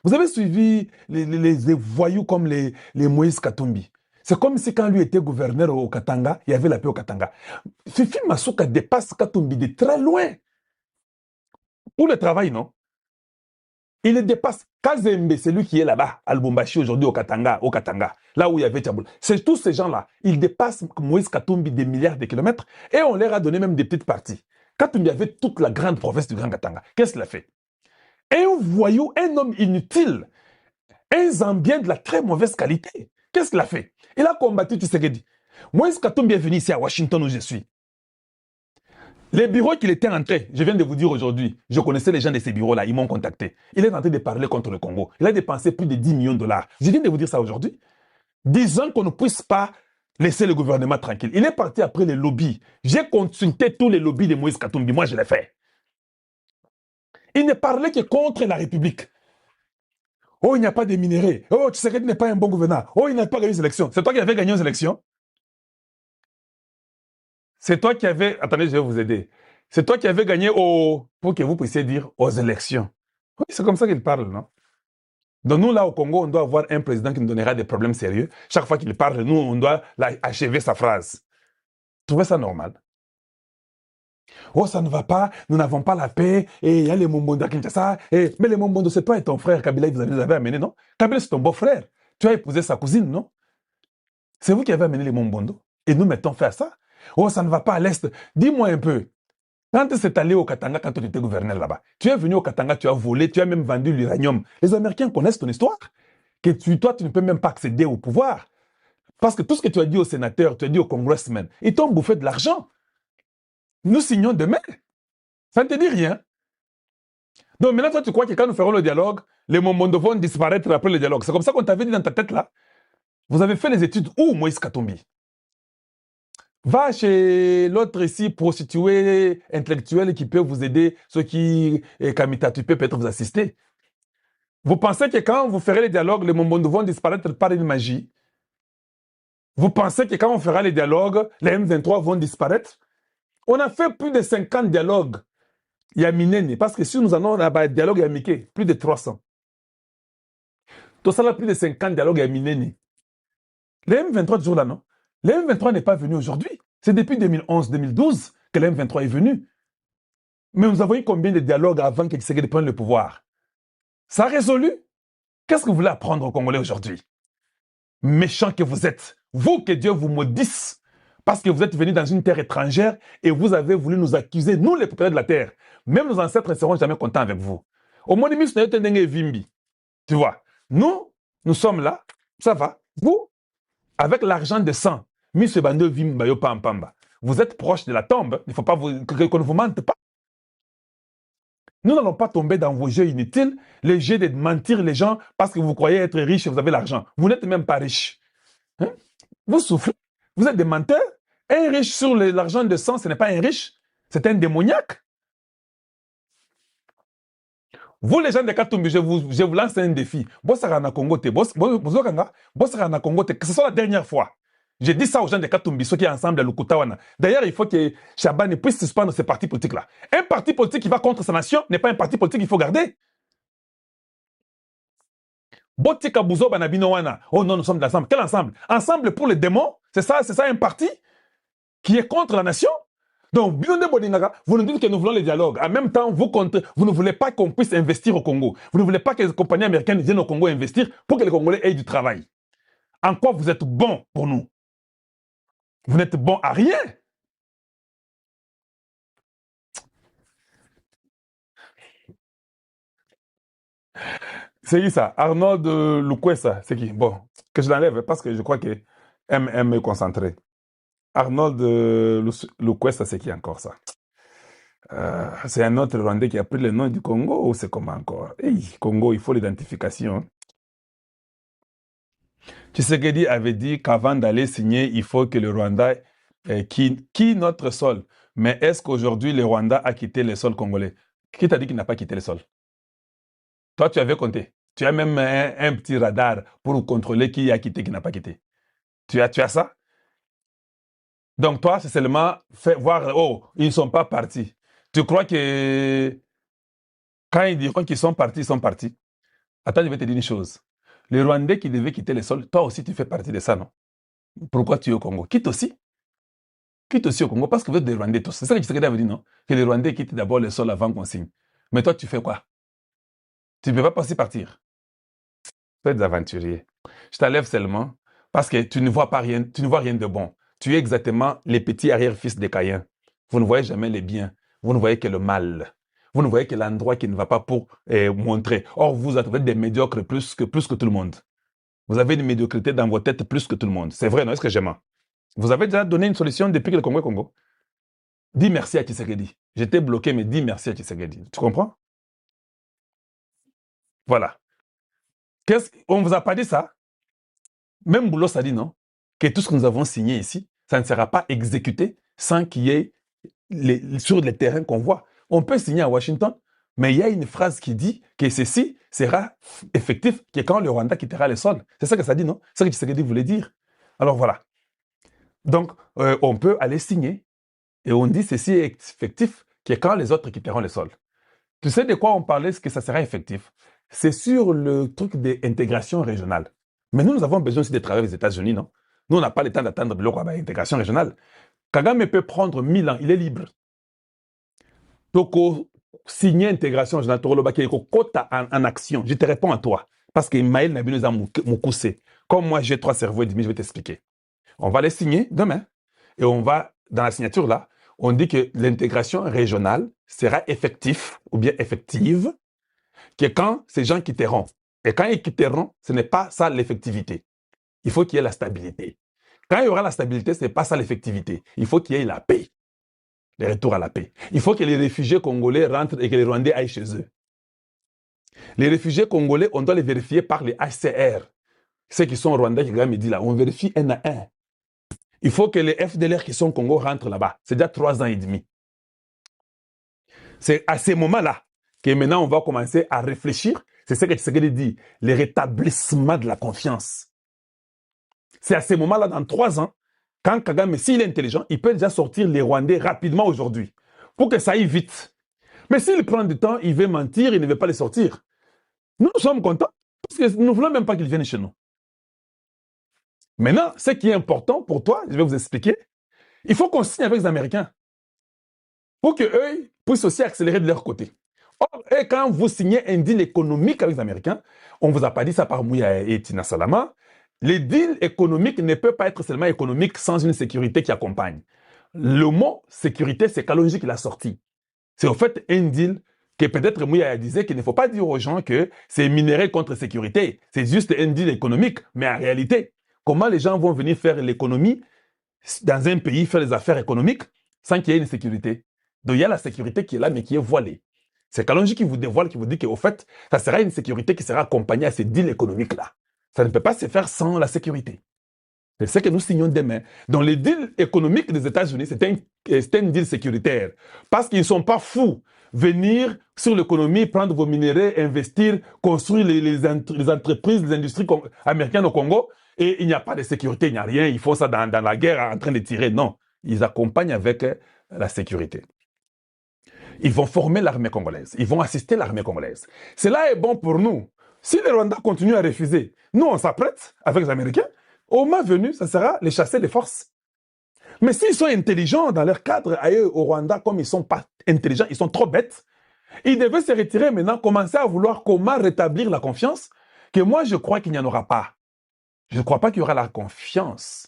Vous avez suivi les voyous comme les Moïse Katumbi. C'est comme si quand lui était gouverneur au Katanga, il y avait la paix au Katanga. Fifi Masuka dépasse Katumbi de très loin. Pour le travail, non? Il le dépasse. Kazembe, c'est lui qui est là-bas, à Lubumbashi aujourd'hui au Katanga, là où il y avait Tchaboula. C'est tous ces gens-là. Ils dépassent Moïse Katumbi des milliards de kilomètres et on leur a donné même des petites parties. Katumbi avait toute la grande province du Grand Katanga. Qu'est-ce qu'il a fait? Un voyou, un homme inutile, un Zambien de la très mauvaise qualité. Qu'est-ce qu'il a fait? Il a combattu Tshisekedi. Moïse Katumbi est venu ici à Washington où je suis. Les bureaux qu'il était entré, je viens de vous dire aujourd'hui, je connaissais les gens de ces bureaux-là, ils m'ont contacté. Il est en train de parler contre le Congo. Il a dépensé plus de 10 millions de dollars. Je viens de vous dire ça aujourd'hui. Disant qu'on ne puisse pas laisser le gouvernement tranquille. Il est parti après les lobbies. J'ai consulté tous les lobbies de Moïse Katumbi. Moi, je l'ai fait. Il ne parlait que contre la République. Oh, il n'y a pas de minéraux. Oh, Tshisekedi n'est pas un bon gouverneur. Oh, il n'a pas gagné les élections. C'est toi qui avais gagné les élections? C'est toi qui avais... Attendez, je vais vous aider. C'est toi qui avais gagné pour que vous puissiez dire aux élections. Oui, c'est comme ça qu'il parle, non? Donc nous, là, au Congo, on doit avoir un président qui nous donnera des problèmes sérieux. Chaque fois qu'il parle, nous, on doit achever sa phrase. Trouvez ça normal? Oh, ça ne va pas, nous n'avons pas la paix, et il y a les Mombondo à Kinshasa, mais les Mombondo, c'est toi et ton frère, Kabila, vous avez amené, non? Kabila, c'est ton beau-frère. Tu as épousé sa cousine, non? C'est vous qui avez amené les Mombondo. Et nous mettons fait à ça. Oh, ça ne va pas à l'Est. Dis-moi un peu. Quand tu es allé au Katanga, quand tu étais gouverneur là-bas, tu es venu au Katanga, tu as volé, tu as même vendu l'uranium. Les Américains connaissent ton histoire. Que toi, tu ne peux même pas accéder au pouvoir. Parce que tout ce que tu as dit aux sénateurs, tu as dit aux congressmen, ils t'ont bouffé de l'argent. Nous signons demain. Ça ne te dit rien. Donc maintenant, toi, tu crois que quand nous ferons le dialogue, les Mombondo vont disparaître après le dialogue. C'est comme ça qu'on t'avait dit dans ta tête là. Vous avez fait les études où, Moïse Katumbi? Va chez l'autre ici, prostituée intellectuelle qui peut vous aider, ceux qui, Kamita, tu peux peut-être vous assister. Vous pensez que quand vous ferez les dialogues, les Mombondo vont disparaître par une magie? Vous pensez que quand on fera les dialogues, les M23 vont disparaître? On a fait plus de 50 dialogues. Il y a Minene, parce que si nous en avons un dialogue, il y a Miké, plus de 300. Tout ça, là, plus de 50 dialogues, il y a Minene. Les M23, toujours là, non? Les M23 n'est pas venu aujourd'hui. C'est depuis 2011-2012 que les M23 est venu. Mais nous avons eu combien de dialogues avant que Tshisekedi prenne le pouvoir? Ça a résolu? Qu'est-ce que vous voulez apprendre aux Congolais aujourd'hui? Méchants que vous êtes. Vous, que Dieu vous maudisse. Parce que vous êtes venus dans une terre étrangère et vous avez voulu nous accuser, nous les propriétaires de la terre. Même nos ancêtres ne seront jamais contents avec vous. Au moins, tu vois, nous sommes là, ça va. Vous, avec l'argent de sang, vous êtes proche de la tombe, il ne faut pas qu'on ne vous mente pas. Nous n'allons pas tomber dans vos jeux inutiles, les jeux de mentir les gens parce que vous croyez être riche et vous avez l'argent. Vous n'êtes même pas riche. Hein? Vous souffrez, vous êtes des menteurs. Un riche sur l'argent de sang, ce n'est pas un riche, c'est un démoniaque. Vous, les gens de Katumbi, je vous lance un défi. Bossarana Congo, que ce soit la dernière fois. J'ai dit ça aux gens de Katumbi, ceux qui sont ensemble à Lukutawana. D'ailleurs, il faut que Chaban puisse suspendre ce parti politique-là. Un parti politique qui va contre sa nation n'est pas un parti politique qu'il faut garder. Botika Bouzo Banabinowana. Oh non, nous sommes ensemble. Quel ensemble? Ensemble pour les démons? C'est ça un parti qui est contre la nation? Donc, vous nous dites que nous voulons les dialogues. En même temps, vous ne voulez pas qu'on puisse investir au Congo. Vous ne voulez pas que les compagnies américaines viennent au Congo investir pour que les Congolais aient du travail. En quoi vous êtes bons pour nous? Vous n'êtes bons à rien. C'est qui ça? Arnold Lukwesa, c'est qui? Bon, que je l'enlève parce que je crois qu'il aime me concentrer. Arnold Lukwesa, c'est qui encore ça? C'est un autre Rwandais qui a pris le nom du Congo ou c'est comment encore? Hey, Congo, il faut l'identification. Tshisekedi avait dit qu'avant d'aller signer, il faut que le Rwanda quitte notre sol. Mais est-ce qu'aujourd'hui, le Rwanda a quitté le sol congolais? Qui t'a dit qu'il n'a pas quitté le sol? Toi, tu avais compté. Tu as même un petit radar pour contrôler qui a quitté, qui n'a pas quitté. Tu as ça? Donc toi, c'est seulement voir, oh, ils ne sont pas partis. Tu crois que quand ils diront qu'ils sont partis, ils sont partis. Attends, je vais te dire une chose. Les Rwandais qui devaient quitter les sols, toi aussi, tu fais partie de ça, non? Pourquoi tu es au Congo? Quitte aussi. Quitte aussi au Congo, parce que vous êtes des Rwandais tous. C'est ça que Tshisekedi avait dit, non? Que les Rwandais quittent d'abord les sols avant qu'on signe. Mais toi, tu fais quoi? Tu ne peux pas aussi partir. Tu es des aventuriers. Je t'enlève seulement parce que tu ne vois pas rien, tu ne vois rien de bon. Tu es exactement les petits arrière-fils des Caïens. Vous ne voyez jamais les biens. Vous ne voyez que le mal. Vous ne voyez que l'endroit qui ne va pas pour montrer. Or, vous êtes des médiocres plus que tout le monde. Vous avez une médiocrité dans vos têtes plus que tout le monde. C'est vrai, non? Est-ce que j'aime? Vous avez déjà donné une solution depuis que le Congo est Congo. Dis merci à Tshisekedi. J'étais bloqué, mais dis merci à Tshisekedi. Tu comprends? Voilà. On ne vous a pas dit ça? Même Boulos a dit non, que tout ce que nous avons signé ici, ça ne sera pas exécuté sans qu'il y ait sur les terrains qu'on voit. On peut signer à Washington, mais il y a une phrase qui dit que ceci sera effectif que quand le Rwanda quittera les sols. C'est ça que ça dit, non? C'est ça que Tshisekedi voulait dire. Alors voilà. Donc, on peut aller signer et on dit ceci est effectif que quand les autres quitteront les sols. Tu sais de quoi on parlait, ce que ça sera effectif? C'est sur le truc d'intégration régionale. Mais nous avons besoin aussi de travailler aux États-Unis, non? Nous, on n'a pas le temps d'attendre l'intégration régionale. Kagame peut prendre 1000 ans, il est libre. Toko signer intégration régionale, Toko Lobaki, Kota en action. Je te réponds à toi. Parce que Maël Nabi nous a moussé. Comme moi, j'ai 3 cerveaux et demi, je vais t'expliquer. On va les signer demain. Et on va, dans la signature là, on dit que l'intégration régionale sera effective ou bien effective que quand ces gens quitteront. Et quand ils quitteront, ce n'est pas ça l'effectivité. Il faut qu'il y ait la stabilité. Quand il y aura la stabilité, ce n'est pas ça l'effectivité. Il faut qu'il y ait la paix. Le retour à la paix. Il faut que les réfugiés congolais rentrent et que les Rwandais aillent chez eux. Les réfugiés congolais, on doit les vérifier par les HCR. Ceux qui sont Rwandais, qui me dit là, on vérifie un à un. Il faut que les FDLR qui sont au Congo rentrent là-bas. C'est déjà 3 ans et demi. C'est à ces moments-là que maintenant on va commencer à réfléchir. C'est ce que Tshisekedi dit, le rétablissement de la confiance. C'est à ces moments-là, dans 3 ans, quand Kagame, s'il est intelligent, il peut déjà sortir les Rwandais rapidement aujourd'hui, pour que ça aille vite. Mais s'il prend du temps, il veut mentir, il ne veut pas les sortir. Nous sommes contents, parce que nous ne voulons même pas qu'ils viennent chez nous. Maintenant, ce qui est important pour toi, je vais vous expliquer, il faut qu'on signe avec les Américains, pour qu'eux puissent aussi accélérer de leur côté. Or, quand vous signez un deal économique avec les Américains, on ne vous a pas dit ça par Mouya et Tina Salama, les deals économiques ne peuvent pas être seulement économiques sans une sécurité qui accompagne. Le mot sécurité, c'est Kalonji qui l'a sorti. C'est au fait un deal que peut-être Mouya disait qu'il ne faut pas dire aux gens que c'est minerai contre sécurité. C'est juste un deal économique. Mais en réalité, comment les gens vont venir faire l'économie dans un pays, faire les affaires économiques sans qu'il y ait une sécurité? Donc il y a la sécurité qui est là, mais qui est voilée. C'est Kalonji qui vous dévoile, qui vous dit qu'au fait, ça sera une sécurité qui sera accompagnée à ces deals économiques-là. Ça ne peut pas se faire sans la sécurité. C'est ce que nous signons demain. Donc les deals économiques des États-Unis, c'est un deal sécuritaire. Parce qu'ils ne sont pas fous. Venir sur l'économie, prendre vos minéraux, investir, construire les entreprises, les industries américaines au Congo, et il n'y a pas de sécurité, il n'y a rien. Ils font ça dans la guerre en train de tirer. Non, ils accompagnent avec la sécurité. Ils vont former l'armée congolaise. Ils vont assister l'armée congolaise. Cela est bon pour nous. Si les Rwandais continuent à refuser, nous, on s'apprête avec les Américains. Au moment venu, ça sera les chasser de force. Mais s'ils sont intelligents dans leur cadre ailleurs au Rwanda, comme ils ne sont pas intelligents, ils sont trop bêtes, ils devaient se retirer maintenant, commencer à vouloir comment rétablir la confiance, que moi, je crois qu'il n'y en aura pas. Je ne crois pas qu'il y aura la confiance.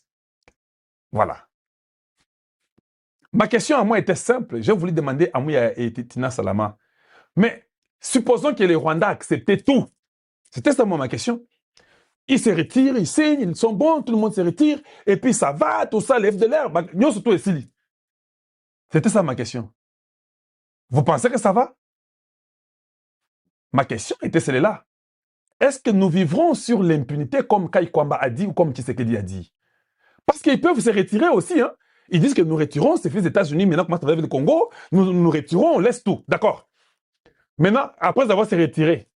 Voilà. Ma question à moi était simple. J'ai voulu demander à Mouya et Tina Salama. Mais supposons que les Rwandais acceptaient tout. C'était ça ma question. Ils se retirent, ils signent, ils sont bons, tout le monde se retire, et puis ça va, tout ça, lève de l'air. C'était ça ma question. Vous pensez que ça va? Ma question était celle-là. Est-ce que nous vivrons sur l'impunité comme Kai Kwamba a dit ou comme Tshisekedi a dit? Parce qu'ils peuvent se retirer aussi. Hein? Ils disent que nous retirons, c'est fait les États-Unis, maintenant comment ça va avec le Congo, nous retirons, on laisse tout. D'accord. Maintenant, après avoir se retiré,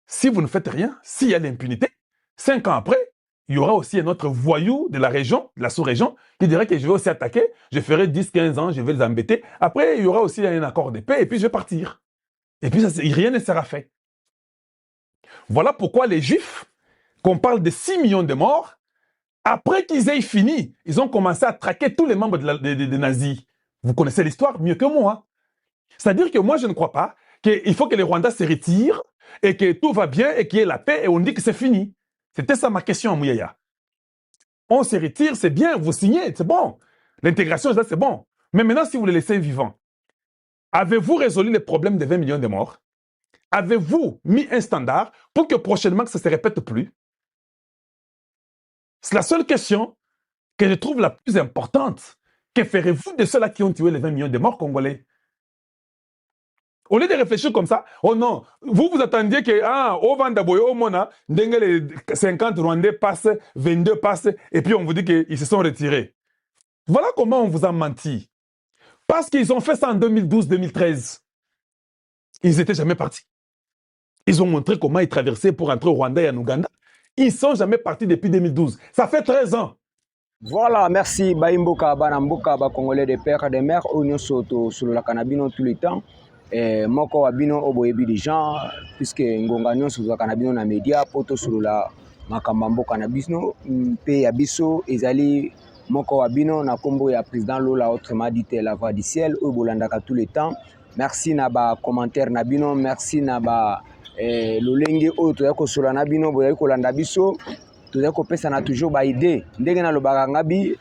si vous ne faites rien, s'il y a l'impunité, 5 ans après, il y aura aussi un autre voyou de la région, de la sous-région, qui dirait que je vais aussi attaquer, je ferai 10-15 ans, je vais les embêter. Après, il y aura aussi un accord de paix, et puis je vais partir. Et puis, rien ne sera fait. Voilà pourquoi les Juifs, qu'on parle de 6 millions de morts, après qu'ils aient fini, ils ont commencé à traquer tous les membres des nazis. Vous connaissez l'histoire mieux que moi. C'est-à-dire que moi, je ne crois pas qu'il faut que les Rwandais se retirent et que tout va bien et qu'il y ait la paix et on dit que c'est fini. C'était ça ma question, Mouyaya. On se retire, c'est bien, vous signez, c'est bon. L'intégration, c'est bon. Mais maintenant, si vous les laissez vivants, avez-vous résolu les problèmes des 20 millions de morts? Avez-vous mis un standard pour que prochainement que ça ne se répète plus? C'est la seule question que je trouve la plus importante. Que ferez-vous de ceux-là qui ont tué les 20 millions de morts congolais? Au lieu de réfléchir comme ça, oh non, vous attendiez que, au Vandaboyo, au Mona, les 50 Rwandais passent, 22 passent, et puis on vous dit qu'ils se sont retirés. Voilà comment on vous a menti. Parce qu'ils ont fait ça en 2012-2013. Ils n'étaient jamais partis. Ils ont montré comment ils traversaient pour entrer au Rwanda et en Ouganda. Ils ne sont jamais partis depuis 2012. Ça fait 13 ans. Voilà, merci. Baimboka, Banamboka, Congolais des pères et des mères, Oignon Soto, sur la cannabino tout le temps. Moko Abino, Oboyebi des gens, puisque Ngongagnon sur la cannabino na média, poto sur la Makambambo cannabisno, P. Abisso, Ezali, Moko Abino, na combo ya président Lola, autrement dit la voix du ciel, Obolandaka tout le temps. Merci Naba commentaire Nabino, merci Naba Lolenge, Otoyako sur la Nabino, Boyako Landabiso. Tout ça qu'on a toujours ba idée ndenge na lobaka ngabi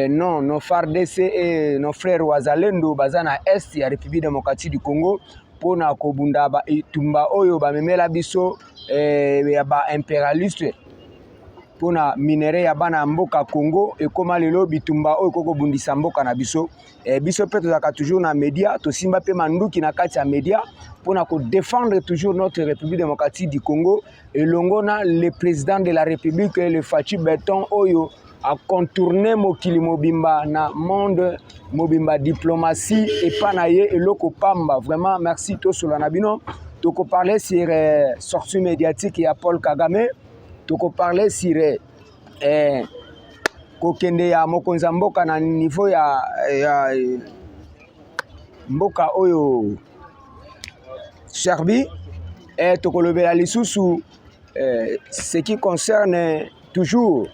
non nos FARDC et nos frères wazalendo bazana est ya République démocratique du Congo pona kobunda ba itumba oyo ba memela biso ya ba impérialiste pona minere ya bana mboka Congo et comment lelo bitumba oyo koko bundisa mboka na biso biso pe tozaka toujours na média to simba pe manduki na kati ya média pour défendre toujours notre République démocratique du Congo et longona le président de la République le Fachi Beton Oyo a contourné mokili mobimba na monde mobimba diplomatie et panaye et loko pamba vraiment merci to sur la nabino to ko parler sur sortie médiatique ya Paul Kagame to ko parler sur kokende ya mokonza mboka na niveau ya mboka oyo Serbie et tokolobela lisusu ce qui concerne toujours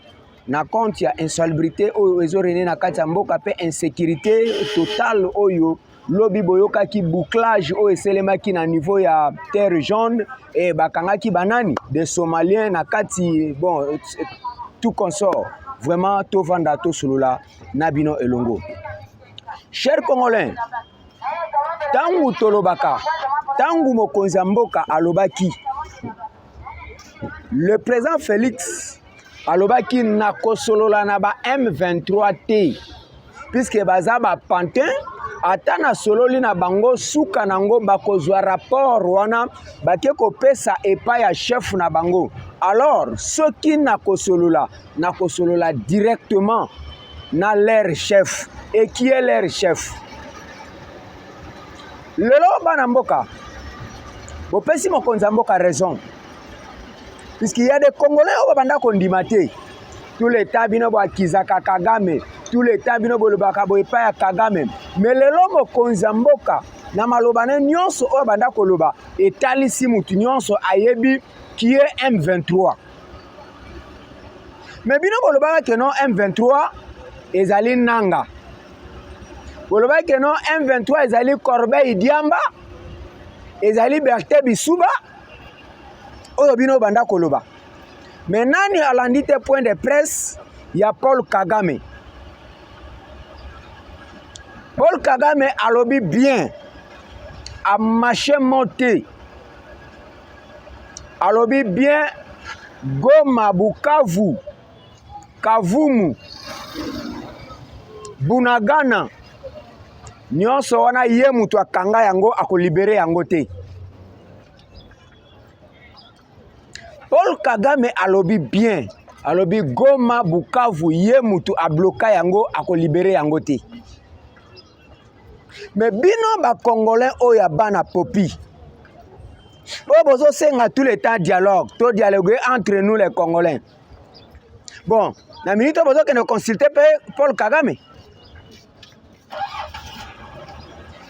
na compte ya insalubrité oyo ezorene na kati ya mboka pe insécurité totale oyo lobi boyoka ki bouclage oyo eselemaki na niveau ya terre jaune et bakangaki banani des Somaliens na kati bon tout consort vraiment to vanda to solola nabino elongo. Chers Congolais, tangu tolobaka tangu mokonzi mboka alobaki le président Félix alobaki na kosolola na ba M23 T puisque baza ba pantin atana sololi na bango suka nango bakozwa rapport wana bake kopesa epa ya chef na bango alors ceux qui na kosolola directement na leur chef et qui est leur chef lelo bana mboka bopesi mokonzi mboka raison puisqu'il y a des Congolais au banda kondimate tout l'état bino bo akizaka Kagame tout l'état bino bo lobaka bo epa ya Kagame mais lelo mokonzi mboka na malobane nyonso o banda koloba etalisi mutu nyonso ayebi qui est M23 mais bino bo lobaka que non M23 ezali nanga bo lobaka que non M23 ezali Corbeil Diamba ezali Berté Bisuba oyo bino banda koloba mais nani alandi te point de presse ya Paul Kagame Paul Kagame alobi bien a marché monté alobi bien Goma Bukavu Kavumu Bunagana nyonso wana ye mutu akanga yango akolibere yango te Paul Kagame alobi bien alobi Goma Bukavu ye mutu abloka yango akolibere yango te mais bino ba Congolais oya bana popi o bozo senga tout le temps dialogue to dialoguer entre nous les Congolais bon na minute bozo que ne consulter Paul Kagame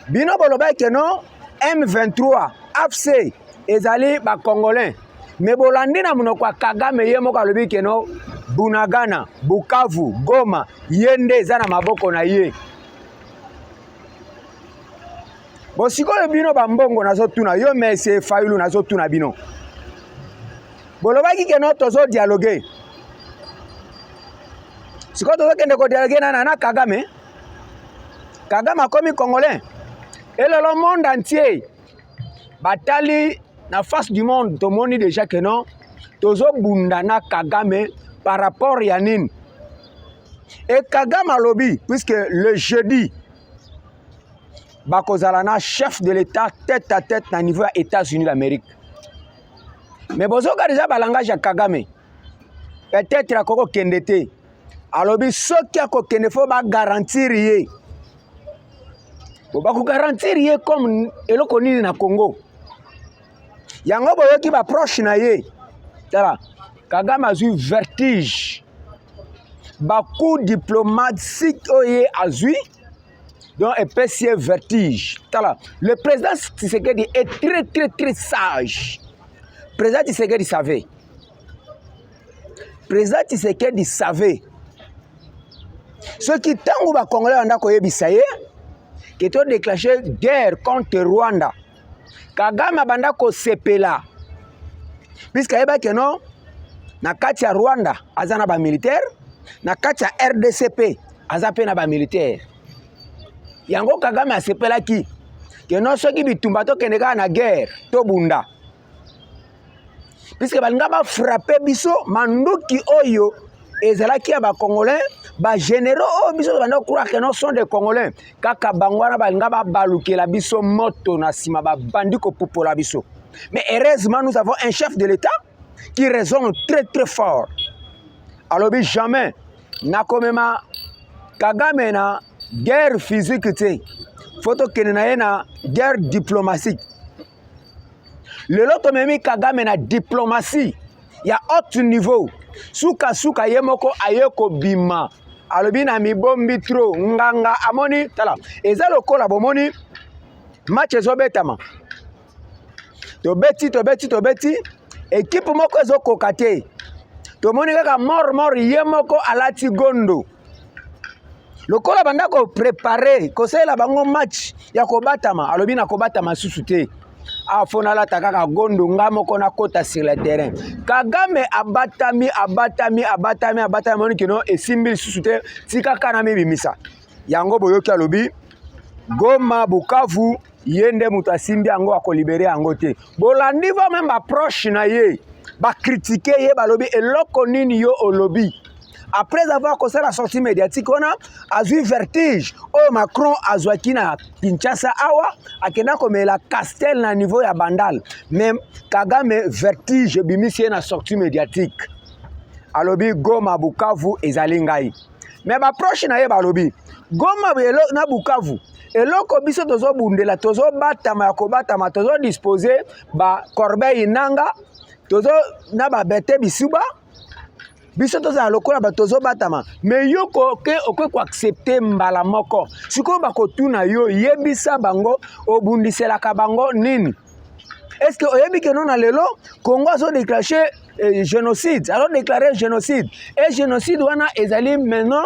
bino boloba que non M23 AFC ezali ba Congolais Mais bolandi na monoko ya Kagame ye moko alobi keno Bunagana, Bukavu, Goma, yende eza na maboko na ye. Bosikoyo bino bambongo nazotuna yo mese Fayulu nazotuna bino. Bolobaki keno tozo dialoguer. Siko tozo kende ko dialoguer na Kagame. Kagame akomi congolais. Et le monde entier batali na face du monde tomoni déjà que non tozo bundana Kagame par rapport à Yanin. Et Kagame alobi puisque le jeudi bakozalana chef de l'État tête à tête na niveau États-Unis d'Amérique. Mais bozoka déjà balangage à Kagame. Peut-être à koko kendete. Alobi soki ako kende fo ba garantir ye. Ba ko garantir ye comme eloko nini na Congo. Yango boyoki ba proche na ye. Tala, Kagame a eu vertige. Ba coup diplomatique oye a eu donc un vertige. Tala, le président Tshisekedi est très sage. Le président Tshisekedi savait. Le président Tshisekedi savait. Ce qui tango ba Congolais anda koyebisa ye qui ont déclenché guerre contre Rwanda. Kagame banda ko sepela. Puisque yeba que non na kati ya Rwanda azana ba militaire, na kati ya RDCP azape na ba militaire. Yango Kagame a sepela ki que non soki bitumba to keneka na guerre to bunda. Puisque balinga ba frapper biso manduki oyo ezalaki ya ba Congolais ba généraux biso banda croire que non sont des Congolais kaka bangwana balinga ba balukela biso moto na sima ba bandiko popola biso. Mais heureusement nous avons un chef de l'État qui raisonne très fort. Alors jamais na komema Kagame na guerre physique te photo kenena na guerre diplomatique. Le loto memi Kagame na diplomatie ya haut niveau. Suka yemoko ayeko bima. Alobi na mibombi tro nganga amoni tala. Eza lokola bomoni match ezobetama. To beti équipe moko ezokoka te. To moni kaka mort yemoko alati gondo. Lokola banda ko préparer ko sela bango match ya kobatama. Alobi na kobatama susu te. Afona la takaka gondo ngamoko na kota sur le terrain. Kagame abatami moni kino esimbi susu te tika kana mibimisa. Yango boyoki alobi Goma Bukavu yende mutu asimbi yango akolibere yango te. Bolandi va même approche na ye ba critiquer ye balobi eloko nini yo olobi. Après avoir causé la sortie médiatique, on a eu vertige. Oh, Macron a joué na Kinshasa awa, akena comme la Castel na niveau ya Bandal. Même Kagame vertige bimisi na sortie médiatique. Alobi Goma Bukavu ezalingai. Mais ba proche na ye balobi Goma na Bukavu. Eloko biso tozo bundela tozo batama ya kobatama tozo disposer ba corbeille nanga tozo na ba bete bisuba. Biso toza lokola batozo batama mais yo ko ko accepter mbala moko siko bakotuna yo yebisa bango obundisela ka bango nini. Est-ce que oyebi que non na lelo Congo a déclenché génocide, alors déclaré génocide et génocide wana ezali maintenant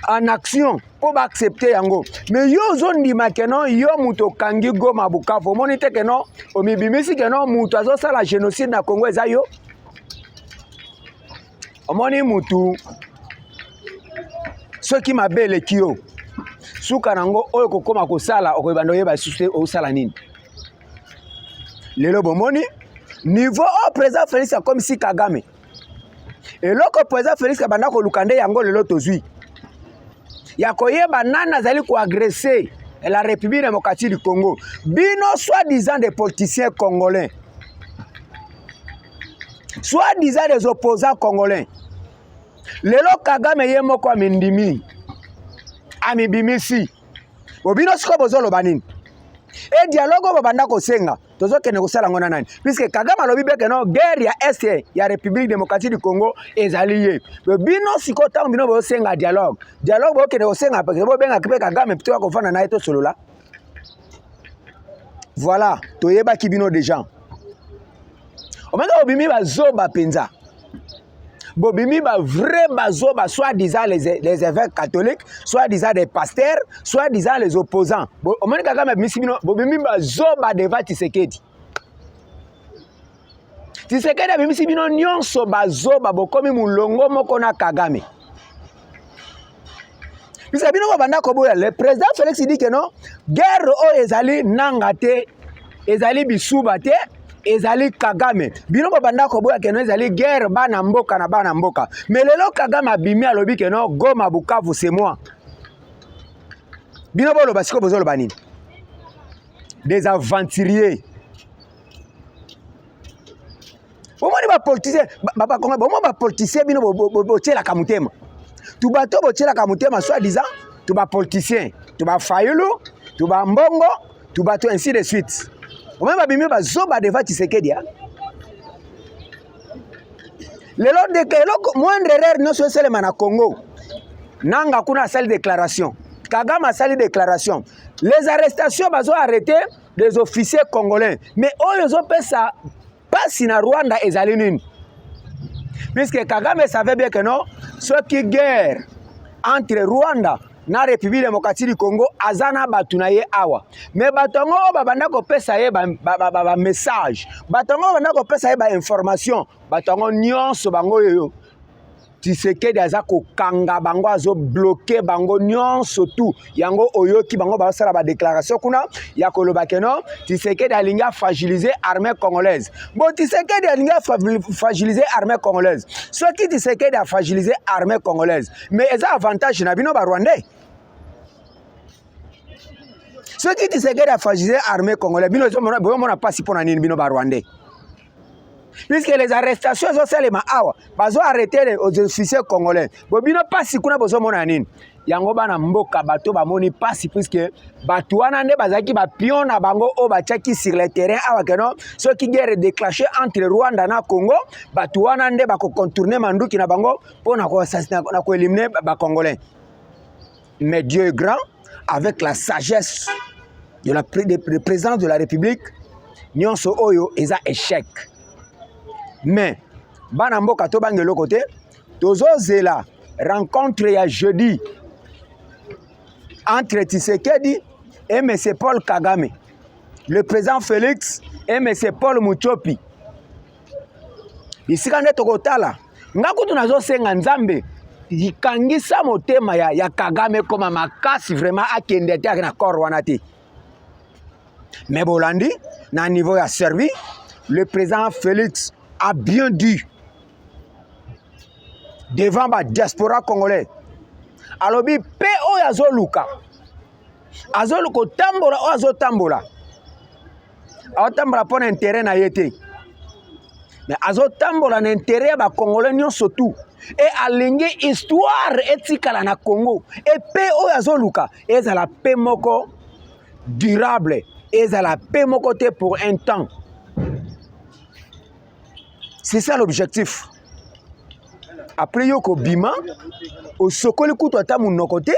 en action pour accepter yango. Mais yo zondima que non yo muto kangi Goma Bukavu monite que non omibimisi que non muto azo sala génocide na Congo ezayo. Omoni mutu soki mabele kio suka nango oyo kokoma kosala okoyebanda oyeba susu osala nini. Lelo bomoni niveau au président Félix comme si Kagame eloko président Félix abanda kolukande yango lelo tozui ya koyeba nana zali ko agresser la République démocratique du Congo bino soi-disant des politiciens congolais, soi-disant des opposants congolais. Lelo Kagame ye moko amindimi amibimisi obino siko bozolo banini et dialogue babanda ko senga tozo kene ko sala ngona nani puisque Kagame alobi beke no guerre ya est ya République démocratique du Congo ezali ye bino siko tango bino bo senga dialogue bo kene ko senga parce que bo benga kipe Kagame plutôt ko fana na eto solola. Voilà toyeba ki bino des gens Omanga obimi bazoba penza. Bobimi ba vrai bazoba, soit-disant les évêques catholiques, soit-disant des pasteurs, soit-disant les opposants. Omanga Kagame bobimi bazoba devant Tshisekedi. Tshisekedi abimisi bino nyonso bazoba bokomi mulongo moko na Kagame. Puisque bino babanda koboya le président Félix dit que non, guerre o ezali nangate, ezali bisuba te, ezali Kagame. Bino babanda koboya que non ezali guerre bana mboka na bana mboka. Mais lelo Kagame abimi alobi que non, Goma Bukavu c'est moi. Bino bolo basiko bozolo banini. Des aventuriers. Bomoni ba politicien, ba konga bomoni ba politicien bino bo tshela kamutema. Tu bato bo tshela kamutema soit disant, tu ba politicien, tu ba fayulu, tu ba mbongo, tu bato ainsi de suite. Bomoni ba bimi ba zoba devant Tshisekedi ya. Lelo de que moindre erreur no so selema na Congo. Nanga kuna sali déclaration. Kagame a sali déclaration. Les arrestations bazo arrêter des officiers congolais. Mais oyo zo pesa si na Rwanda ezali nini. Puisque Kagame savait bien que non, ce qui guerre entre Rwanda na République démocratique du Congo azana batunaye awa. Mais batongo babanda ko pesa ye ba message. Batongo babanda ko pesa ye ba information. Batongo nyonso bango yoyo. Tshisekedi aza ko kanga bango azo bloquer bango nyonso tout. Yango oyoki bango ba sala ba déclaration kuna ya koloba que non, Tshisekedi alinga fragiliser armée congolaise. Bon Tshisekedi alinga fragiliser armée congolaise. Ce qui Tshisekedi a fragilisé armée congolaise, mais eza avantage na bino ba rwandais. Ce qui Tshisekedi a fragilisé armée congolaise, bino mona pas si pona nini bino ba rwandais. Puisque les arrestations sont celles ma awa, bazo arrêter les officiers congolais. Bobino pasi kuna bozo mona nini. Yango bana mboka bato ba moni pasi puisque bato wana nde bazaki ba pion na bango o ba tchaki sur le terrain awa que non, ceux qui guerre déclenché entre Rwanda na Congo, bato wana nde ba ko contourner manduki na bango pona ko assassiner na ko éliminer ba congolais. Mais Dieu est grand avec la sagesse de la présidence de la République, nyonso oyo eza échec. Mais, bana mboka to bangelo côté, tozo zela rencontre ya jeudi entre Tshisekedi et M. Paul Kagame, le président Félix et M. Paul Muchopi. Ici quand tokotala, ngakutu nazo senga nzambe, ikangisa motema ya Kagame comme makasi vraiment akende te na kor wana te. Mais bolandi na niveau ya servi, le président Félix a bien dit devant la diaspora congolais. Alobi pe o yazoluka. Azoluko tambola o azotambola. Azotambola pour intérêt na yete. Mais azotambola na intérêt ba congolais nyonso tout. Et alingi histoire etikala na Congo. Et pe o yazoluka ezala pe moko durable, ezala pe moko te pour un temps. C'est ça l'objectif. Après yoko bima, au sokoli kuto ata munokote,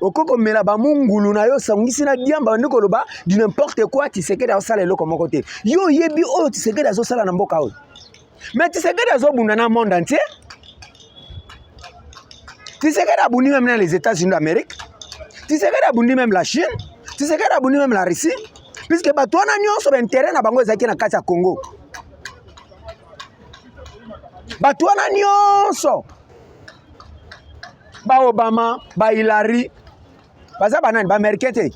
au koko melaba mungulu na yo sangisi na diamba ndiko loba di n'importe quoi Tshisekedi a sala loko mokote. Yo yebi o Tshisekedi azo sala na mboka o. Mais Tshisekedi azo bunda na monde entier. Tshisekedi a bundi même les États-Unis d'Amérique. Tshisekedi a bundi même la Chine. Tshisekedi a bundi même la Russie. Puisque batwana nyonso ba intérêt na bango ezaki na kati ya Congo. Batwana nyonso ba Obama, ba Hillary, baza banani ba américain te.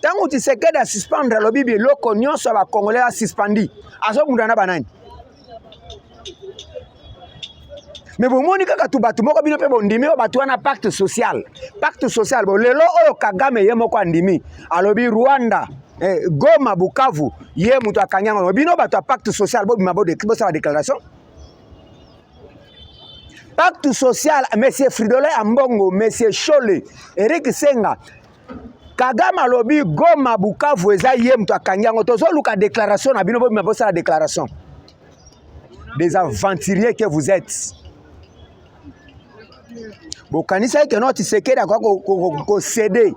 Tango Tshisekedi a suspendre le bibi loko nyonso ba congolais a suspendi. Azo bunda na banani. Mais bon moni kaka tu batu moko bino pe bondimi o batwana pacte social. Pacte social bo lelo oyo Kagame ye moko andimi. Alobi Rwanda, Goma Bukavu, ye muto akanyanga. Bino batu pacte social bo bimabo de la déclaration. Pacte social, M. Fridolin Ambongo, M. Chole, Eric Senga, Kagame alobi Goma Bukavu eza yem to akanyango tozo luka déclaration na bino bo la déclaration. Des aventuriers que vous êtes. Bo kanisa ke no Tshisekedi akwa ko céder.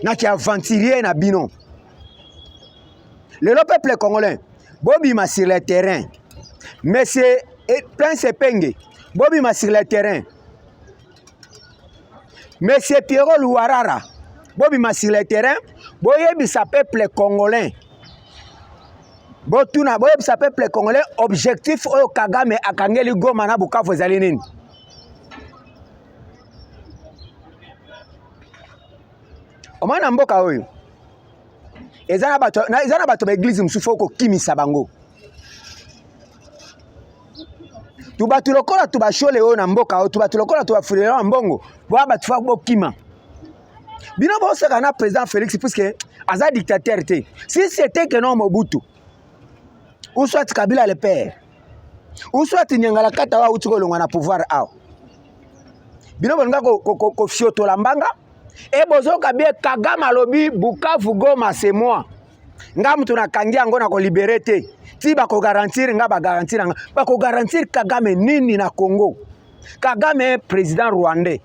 Na ki aventurier na bino. Le peuple congolais bobima sur le terrain. Monsieur Prince Penge, bobima sur le terrain. Monsieur Pierrot Louarara, bobima sur le terrain, boyebisa peuple congolais. Botuna boyebisa peuple congolais objectif oyo Kagame akangeli Goma na Bukavu ezali nini? Omwana mboka oyo ezana bato ba église musufu ko kimisa bango. Tubatu lokola tubashole oyo na mboka oyo tubatu lokola tubafurira mbongo bwa batu fa bo kima. Bino bo seka na président Félix puisque aza dictateur te. Si c'était que non Mobutu ou soit Kabila le père ou soit Nyangala Kata wa uti ko longwa na pouvoir aw. Bino bonga ko fioto la mbanga e bozoka bie Kagame alobi Bukavu Goma c'est moi. Nga mtu na kangi yango na ko libérer te. Ti ba ko garantir nga ba garantir nga. Ba ko garantir Kagame nini na Congo. Kagame président rwandais.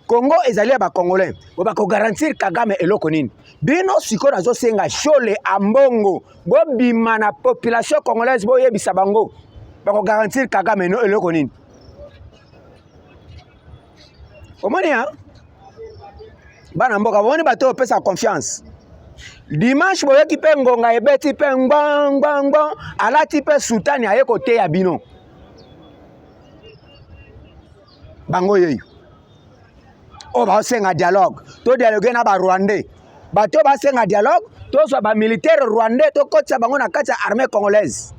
Congo ezali ba congolais. Ba ko garantir Kagame eloko nini. Bino siko nazo senga shole ambongo. Bo bima na population congolaise bo yebisa bango. Ba ko garantir Kagame no eloko nini. Omoni ha? Bana mboka boni bato pesa confiance. Dimanche boye ki pe ngonga ebeti pe ngba alati pe sultani aye kote ya bino. Bango yeyo. O ba senga dialogue. To dialogue na ba Rwandais. Bato ba senga dialogue, to so ba militaire rwandais to kotsa bango na kati ya armée congolaise.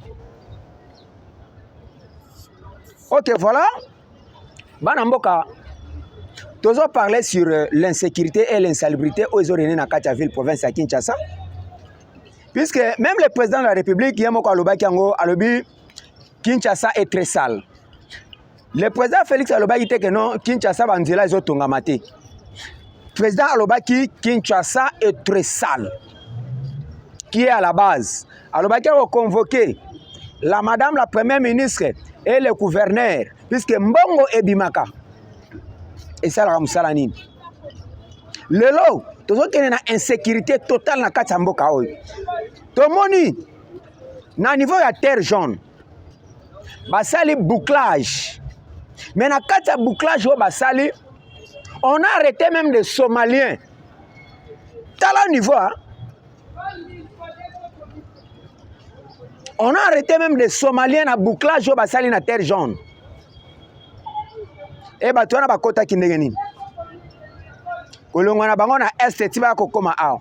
OK, voilà. Bana mboka Tous ont parlé sur l'insécurité et l'insalubrité aux zones de ville province à Kinshasa. Puisque même le président de la République, Yamoko Alobaki Yango, Alobi, Kinshasa est très sale. Le président Félix Alobaki dit que non, Kinshasa Banzela est Tongamate. Président Alobaki, Kinshasa est très sale. Qui est à la base? Alobaki a convoqué la madame la première ministre et le gouverneur, puisque Mbongo et Bimaka. Et ça, la Moussalanine. Le lot, tout ce qui est une insécurité totale dans Katsamboka. Tout le monde, dans le niveau de la terre jaune, basali bouclage. Mais dans le bouclage, basali, on a arrêté même des Somaliens. Dans le niveau, hein? On a arrêté même des Somaliens dans le bouclage, basali dans la terre jaune. Et bah toi na bakota kindengeni kolongwa na bango na est tiba ko koma aw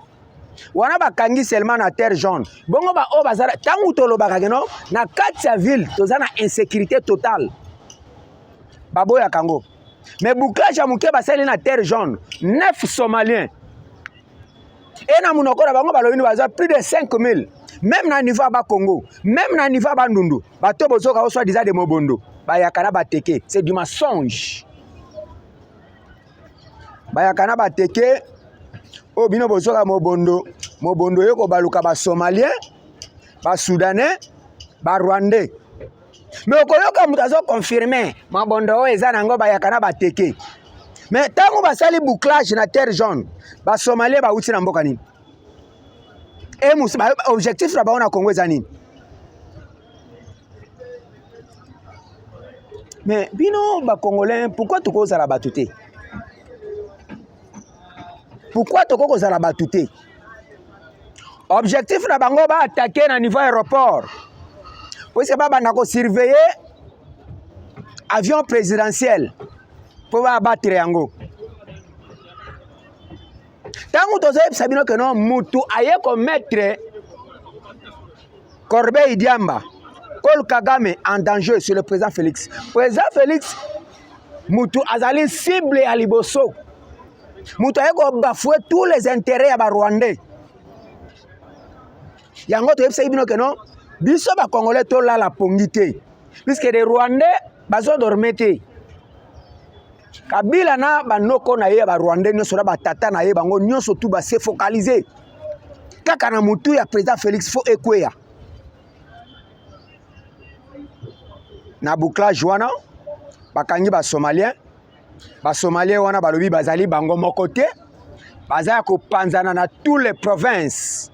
wana bakangi seulement na terre jaune bongo ba o bazara tangu tolobaka keno na kati ya ville tozana insécurité totale baboya kango mais bouclage ya muke basali na terre jaune 9 somaliens et na munoko na bango balobini baza plus de 5000 même na niveau ba Congo même na niveau ba Ndundu bato bozoka o soit déjà de Mobondo bayakana bateke c'est du mensonge. Bayakana bateke o bino bozoka Mobondo yoko baluka ba Somalien, ba Soudanais, ba Rwandais. Mais okoyoka mutazo confirmer Mobondo o eza nango bayakana bateke. Mais tango basali bouclage na terre jaune, ba Somalien ba uti na mboka nini. Et objectif na ba na Congo eza nini. Mais bino ba Congolais, pourquoi tu causes la batute? Pourquoi tu causes la batute? Objectif na bango ba attaquer na niveau aéroport. Pour que ba na ko surveiller avion présidentiel pour ba battre yango. Tango to sabino que non mutu aye ko mettre Corbeil Diamba Paul Kagame en danger sur le président Félix. Président Félix, Moutou Azali cible à Liboso. Moutou a bafoué tous les intérêts à Rwandais. Yango to yebisa ibino que non, biso ba Congolais to la pongité. Puisque les Rwandais bazo dormete. Kabila na banoko na ye ba Rwandais nyonso na batata na ye bango nyonso tout ba se focaliser. Kaka na Moutou ya président Félix fo ekweya. Na bouclage wana bakangi ba Somalien wana balobi bazali bango mokote bazali ko panzana na tous les provinces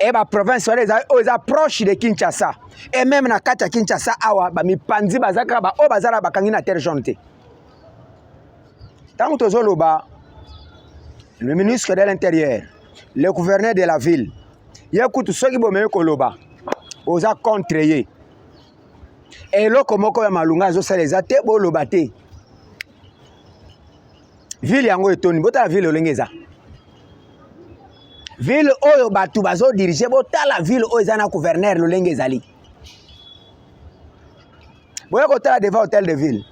et ba province aux approches de Kinshasa et même na kata Kinshasa awa ba mipanzi bazaka ba o bazala bakangi na terre jaune te. Tant que tozoloba le ministre de l'Intérieur, le gouverneur de la ville, écoute ceux qui bomé koloba oza contre. Et là, comme on a malunga, zo saleza te boloba te. Ville yango etoni, bota la ville olengeza. Ville oyo batu bazo diriger, bota la ville oyo ezana gouverneur lolengeza li. Boya kota devant hôtel de ville.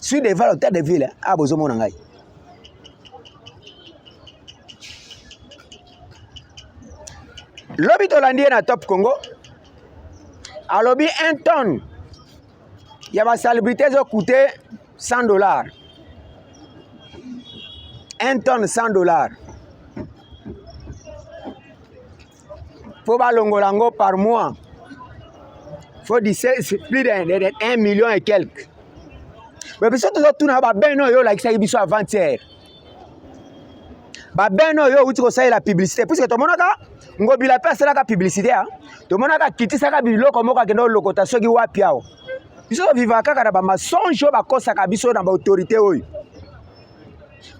Suis devant l'hôtel de ville, ah bozo mona ngai. Lobby Tolandi na Top Congo. A lobby 1 tonne. Il y a ma salubrité qui a coûté $100. 1 tonne $100. Faut balongolango par mois. Faut dire plus de 1 million et quelques. Mais parce que tout le monde ben non yo like ça biso avant-hier. Ba ben non yo uti ko ça la publicité puisque tout le monde ka ngobi la place la publicité hein. Tout le monde ka kiti saka biloko moko kendo lokota soki wapi ao. Biso vivaka kaka na ba mensonge ba kosa ka biso na ba autorité oyo.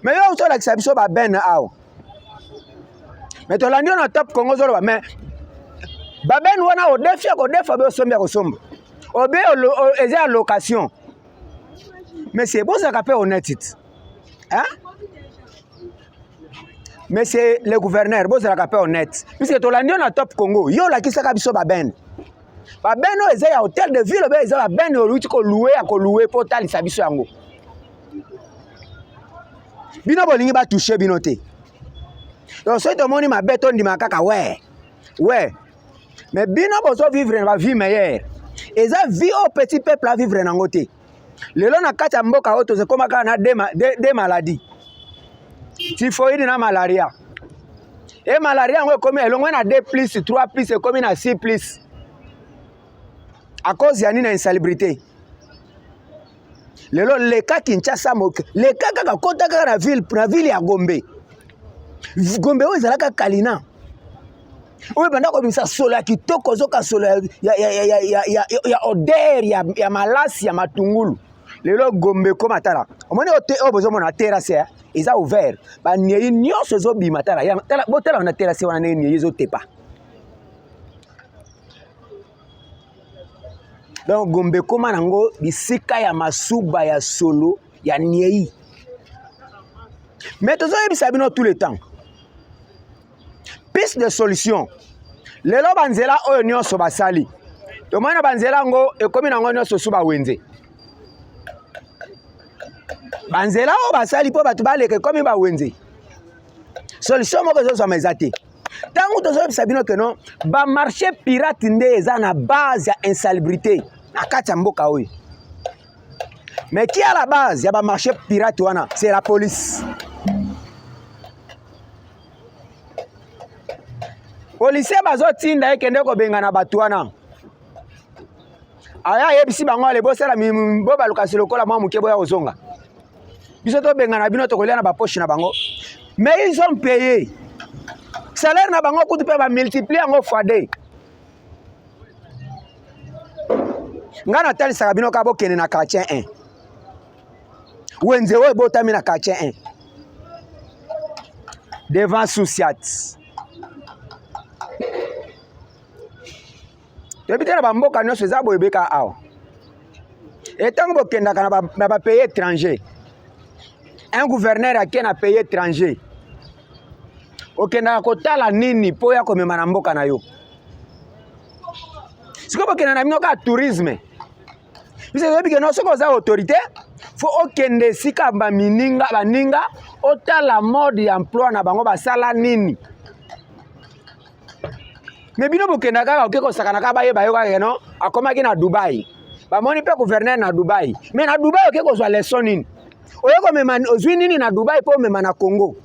Mais yo uti like ça biso ba ben ao. Mais to landio na Top Congo zolo ba mais ba ben wana o defia ko defa be somba ko somba. Obe eza location. Mais c'est beau ça qu'appelle honnête. Hein? Mais c'est le gouverneur, beau ça qu'appelle honnête. Puisque tout l'année on a Top Congo, yo la qui ça biso ba ben. Ba ben no eza ya hôtel de ville, ba eza ba ben o luti ko louer pour tali sa biso yango. Bino bolingi ba toucher bino te. Donc so to moni ma beton di makaka ouais. Ouais. Mais bino bozo vivre na vie meilleure. Eza vie au petit peuple à vivre na ngote. Lelo na kati ya mboka oyo tozekomaka na de maladies. Typhoïde na malaria. Et malaria yango ekomi elongwe na 2+, 3+, ekomi na 6+. À cause ya nini na insalubrité. Lelo le cas Kinshasa moke, le cas kaka kota kaka na ville ya Gombe. Gombe oyo ezalaka kalina. Oyo banda ko bisa solo ya kitoko zoka solo ya odeur ya malasi ya matungulu. Lelo Gombe ko matala. Omoni o bozo mona terrasse eza ouvert. Ba niei nyonso zo bi matala. Ya tala botala na terrasse wana niei zo tepa. Donc Gombe ko manango bisika ya masuba ya solo ya niei. Mais tozo yebisa bino tout le temps. Piste de solution. Lelo banzela oyo nyonso basali. Tomana banzela ngo ekomi nango nyonso suba wenze. Banzela o basali po batu baleke komi ba wenze. Solution moko zo meza te. Tangu tozo bisabino que non, ba marché pirate nde eza na base ya insalubrité na kati ya mboka oyo. Mais qui a la base ya ba marché pirate wana, c'est la police. Policier bazo tinda ekende ko benga na batu wana. Aya yebisi bango ale bosala bo balukasi lokola mwa muke boya ozonga. Biso to benga na bino to kolia na ba poche na bango. Mais ils ont payé. Salaire na bango kutu pe ba multiplier ngo x2. Ngana tali saka bino ka bokene na quartier 1. Wenze wo botami na quartier 1. Devant Souciat. Depuis na bamboka nyonso eza boyebeka awa. Etango bokendaka na ba pays étranger. Un gouverneur ake na pays étranger. Okendaka kotala nini po ya komema na mboka na yo. Siko bokenda na bino ka tourisme. Bise yobi ke no soko za autorité, faut okende sika baninga otala mode d'emploi na bango basala nini. Mais bino bokenda kaka okeko sakana ka baye bayo kaka no akomaki na Dubai. Ba moni pe gouverneur na Dubai. Mais na Dubai okeko zwa leçon nini. Oyeko mema ozwi nini na Dubai po mema na Congo.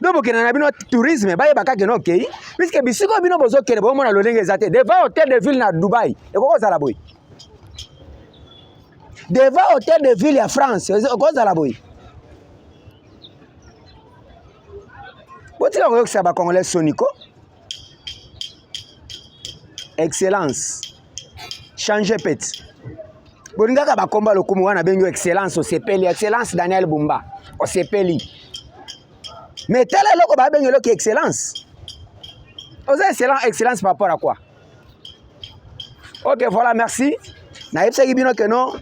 Do bokenda na bino tourisme baye bakake no okay. Puisque bisiko bino bozo kende bo mona lolenge ezate devant hôtel de ville na Dubai. Ekoko zala boy. Devant hôtel de ville ya France, ekoko zala boy. botika koyokisa bakongolais soniko excellence changer peti bolingaka bakomba lokumu wana bengi excellence osepeli excellence Daniel Bumba osepeli mais tala eloko babengi eloko excellence oza excellence par rapport à quoi? Ok, voilà, merci. Naïpsaki bino que non,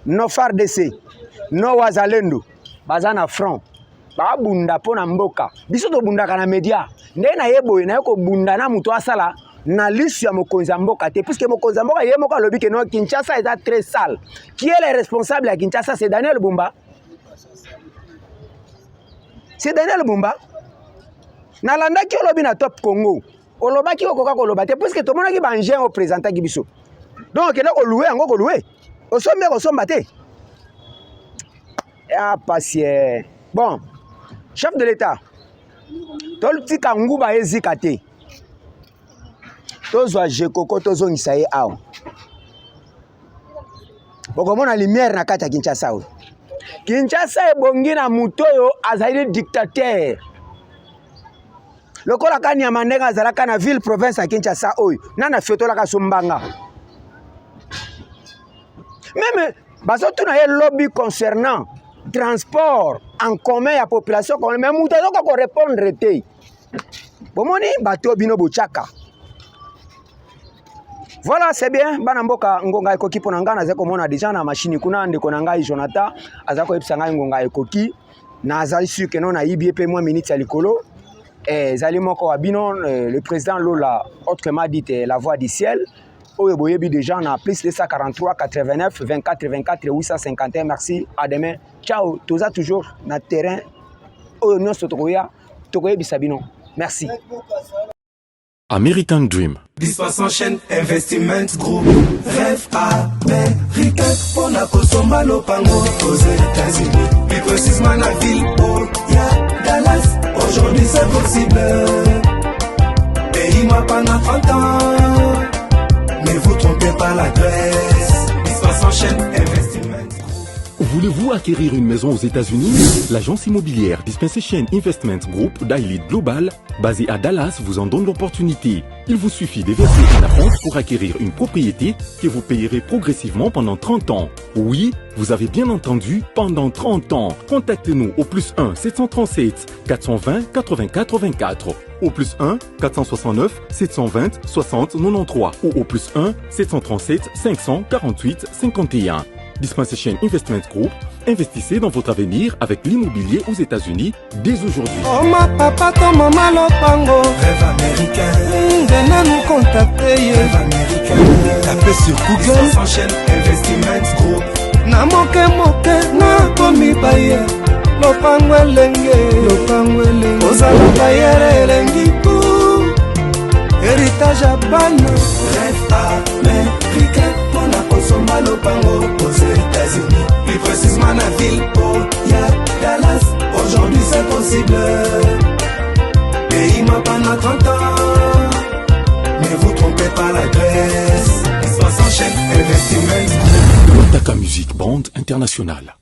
no FARDC, no wazalendo, bazana front, ba bunda pona mboka. Biso to bunda kana media. Nde na yebo na yoko bunda na muto asala na lisu ya mokonzi mboka te puisque mokonzi mboka ye moko lobi que non Kinshasa est très sale. Qui est le responsable à Kinshasa? C'est Daniel Bumba. C'est Daniel Bumba. Nalanda ki lobi na Top Congo. Olobaki okoka koloba te puisque tout le monde qui bangé au présentant biso. Donc là ko louer ngo ko louer. Osombe ko somba te. Ah patient. Bon, chef de l'État. Tolti kanguba ezika te. Tozwa jekoko tozo ngisaye awo. Bokomona lumière na kata Kinshasa. Kinshasa ebongi na mutoyo azali dictateur. Lokola kani ya mandenga azalaka na ville province à Kinshasa oyo nana fetola ka sombanga. Même bazotu na ye lobby concernant transport en commun ya population comme même mutazo ko répondre te. Bomoni bato bino bochaka. Voilà, c'est bien. Banamboka ngonga ekoki pona ngana za komona déjà na machine kuna ndeko na ngai Jonathan azako epsanga ngonga ekoki na azali sûr que non na IBP moins minutes ya likolo. Zali moko wabino le président Lola autrement dit la voix du ciel oyo boyebi déjà na plus 243 89 24 24 851. Merci, à demain, ciao. Toza toujours na terrain oyo nyonso tokoyebi sabino. Merci. American Dream. Dispace en chaîne Investment Group. Rêve américain pour la Kosomba Lopango aux États-Unis. Plus précisément la ville où il y a Dallas. Aujourd'hui c'est possible. Pays moi pendant 30 ans. Ne vous trompez pas l'adresse. Dispace en chaîne Investment Group. Voulez-vous acquérir une maison aux États-Unis? L'agence immobilière Dispensation Investment Group d'Elite Global, basée à Dallas, vous en donne l'opportunité. Il vous suffit de verser un acompte pour acquérir une propriété que vous payerez progressivement pendant 30 ans. Oui, vous avez bien entendu, pendant 30 ans. Contactez-nous au +1 737 420 84 24, au +1 469 720 60 93 ou au +1 737 548 51. Dispensation Investment Group, investissez dans votre avenir avec l'immobilier aux États-Unis dès aujourd'hui. Oh ma papa, ton maman Lopango. Rêve américain. Venez nous contacter. Rêve américain. Tapez sur Google. S'enchaîne Investment Group. Na moke na komi baye. Lopango elenge. Ozala baye elengi pou. Héritage à ban. Rêve américain. Mona Kosomba Lopango aux États-Unis. Plus précisément la ville où il y a Dallas. Aujourd'hui c'est possible. Pays m'a pendant 30 ans. Ne vous trompez pas l'adresse. Dispace en chaîne Investment. Taka Music Band International.